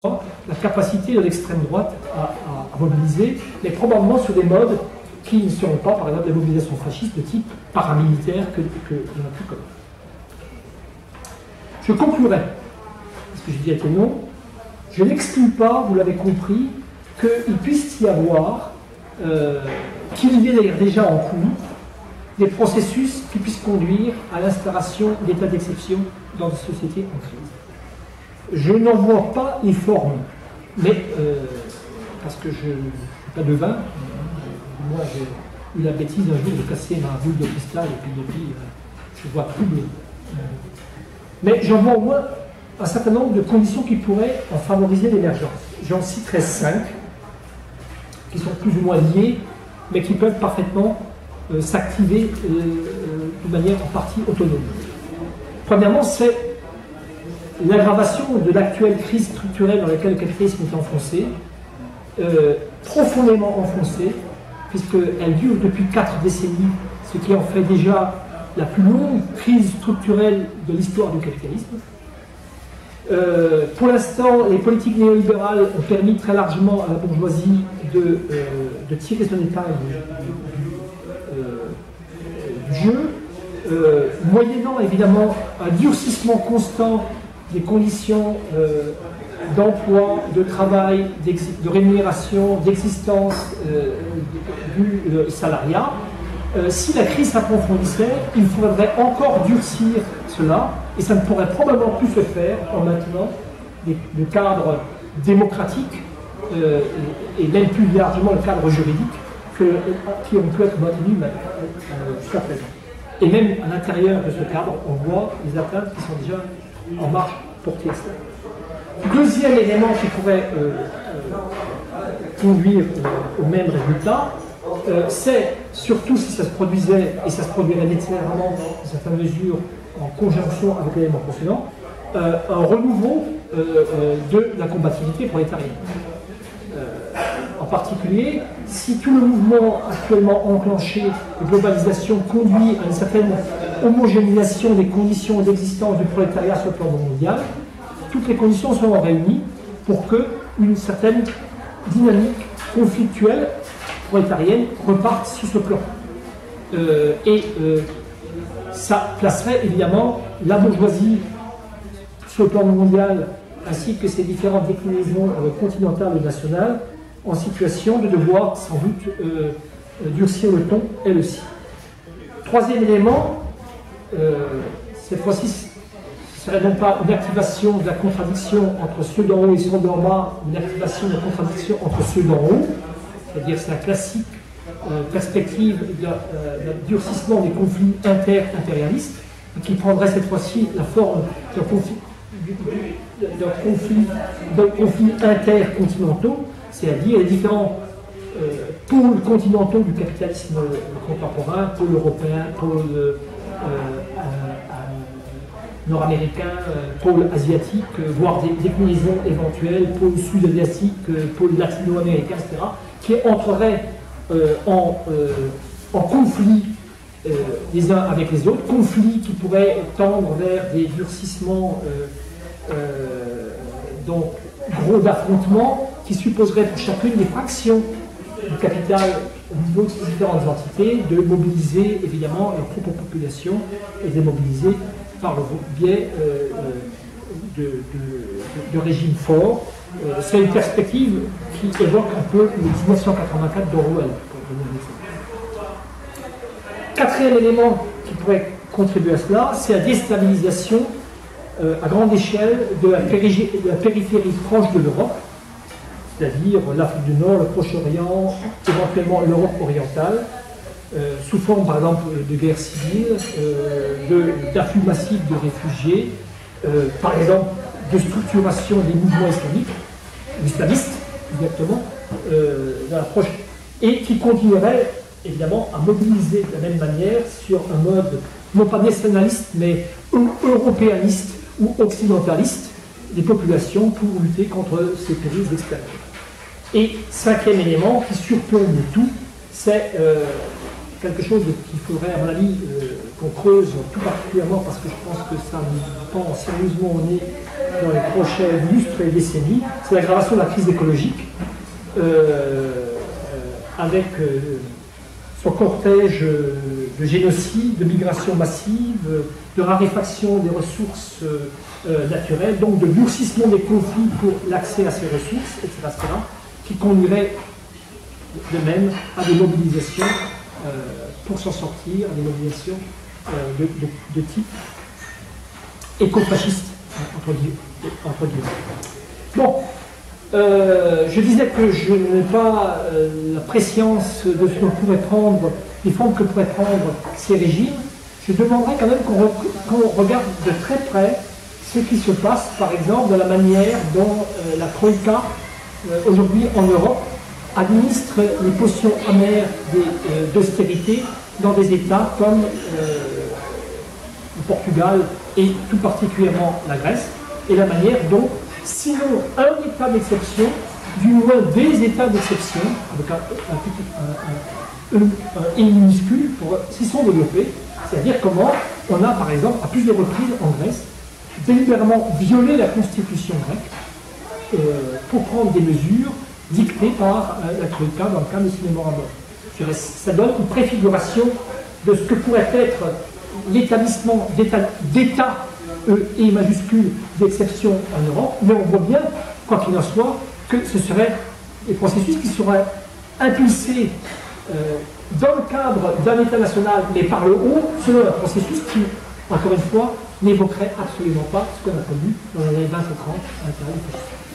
la capacité de l'extrême droite à mobiliser, mais probablement sur des modes qui ne seront pas, par exemple, la mobilisation fasciste de type paramilitaire que l'on a pu connaître. Je conclurai, parce que je dis été non, je n'exclus pas, vous l'avez compris, qu'il puisse y avoir, qu'il y ait d'ailleurs déjà en cours, des processus qui puissent conduire à l'instauration d'états d'exception dans des sociétés en crise. Je n'en vois pas les formes, mais parce que je ne suis pas devin, moi j'ai eu la bêtise un jour de casser ma boule de cristal et puis depuis je vois trouble. Mais j'en vois au moins un certain nombre de conditions qui pourraient en favoriser l'émergence. J'en citerai 5 qui sont plus ou moins liées, mais qui peuvent parfaitement s'activer de manière en partie autonome. Premièrement, c'est l'aggravation de l'actuelle crise structurelle dans laquelle le capitalisme est enfoncé, profondément enfoncé, puisqu'elle dure depuis 4 décennies, ce qui en fait déjà la plus longue crise structurelle de l'histoire du capitalisme. Pour l'instant, les politiques néolibérales ont permis très largement à la bourgeoisie de tirer son épingle du jeu, moyennant évidemment un durcissement constant des conditions d'emploi, de travail, de rémunération, d'existence du salariat. Si la crise s'approfondissait, il faudrait encore durcir cela, et ça ne pourrait probablement plus se faire en maintenant le cadre démocratique et même plus largement le cadre juridique qui ont pu être maintenus jusqu'à présent. Et même à l'intérieur de ce cadre, on voit les atteintes qui sont déjà en marche pour Tiesta. Deuxième élément qui pourrait conduire au même résultat, c'est surtout si ça se produisait, et ça se produirait nécessairement dans certaines mesures en conjonction avec l'élément précédent, un renouveau de la combativité prolétarienne. En particulier, si tout le mouvement actuellement enclenché de globalisation conduit à une certaine homogénéisation des conditions d'existence du prolétariat sur le plan mondial, toutes les conditions seront réunies pour qu'une certaine dynamique conflictuelle prolétarienne reparte sur ce plan. Ça placerait évidemment la bourgeoisie sur le plan mondial ainsi que ses différentes déclinaisons continentales et nationales en situation de devoir sans doute durcir le ton, elle aussi. Troisième élément, cette fois-ci, ce serait non pas une activation de la contradiction entre ceux d'en haut et ceux d'en bas, une activation de la contradiction entre ceux d'en haut, c'est-à-dire c'est la classique perspective d'un durcissement des conflits inter-impérialistes, qui prendrait cette fois-ci la forme d'un conflit intercontinentaux, c'est-à-dire les différents pôles continentaux du capitalisme contemporain, pôle européen, pôle nord-américain, pôle asiatique, voire des déclinaisons éventuelles, pôle sud-asiatique, pôle latino-américain, etc., qui entreraient en conflit les uns avec les autres, conflits qui pourraient tendre vers des durcissements donc gros d'affrontements qui supposeraient pour chacune des fractions du capital au niveau de ces différentes entités de mobiliser évidemment leur propre population et de mobiliser par le biais de régimes forts. C'est une perspective qui évoque un peu le 1984 d'Orwell. Quatrième élément qui pourrait contribuer à cela, c'est la déstabilisation à grande échelle de la périphérie proche de l'Europe, c'est-à-dire l'Afrique du Nord, le Proche-Orient, éventuellement l'Europe orientale, sous forme par exemple de guerre civile, d'afflux massif de réfugiés, par exemple de structuration des mouvements islamistes, exactement, dans l'approche, et qui continuerait évidemment à mobiliser de la même manière sur un mode non pas nationaliste mais européaniste ou occidentaliste des populations pour lutter contre ces périls extérieurs. Et cinquième élément qui surplombe le tout, c'est quelque chose qu'il faudrait à mon avis qu'on creuse tout particulièrement parce que je pense que ça nous prend sérieusement au nez dans les prochains lustres et décennies, c'est l'aggravation de la crise écologique, avec son cortège de génocide, de migration massive, de raréfaction des ressources naturelles, donc de durcissement des conflits pour l'accès à ces ressources, etc., qui conduirait de même à des mobilisations pour s'en sortir, à des mobilisations de type éco-fasciste, entre guillemets. Bon, je disais que je n'ai pas la préscience de ce que pourraient prendre, des formes que pourraient prendre ces régimes. Je demanderais quand même qu'on regarde de très près ce qui se passe, par exemple, dans la manière dont la Troïka, aujourd'hui en Europe, administre les potions amères d'austérité dans des États comme le Portugal et tout particulièrement la Grèce, et la manière dont, sinon un État d'exception, du moins des États d'exception, avec un I minuscule, s'y sont développés, c'est-à-dire comment on a, par exemple, à plusieurs reprises en Grèce, délibérément violé la constitution grecque pour prendre des mesures dictées par la Troïka dans le cas de ces mémorandums. Ça donne une préfiguration de ce que pourrait être l'établissement d'État, E majuscule, d'exception en Europe, mais on voit bien, quoi qu'il en soit, que ce seraient des processus qui seraient impulsés dans le cadre d'un État national, mais par le haut, selon un processus qui, encore une fois, n'évoquerait absolument pas ce qu'on a connu dans les années 20 ou 30 à l'intérieur du fascisme.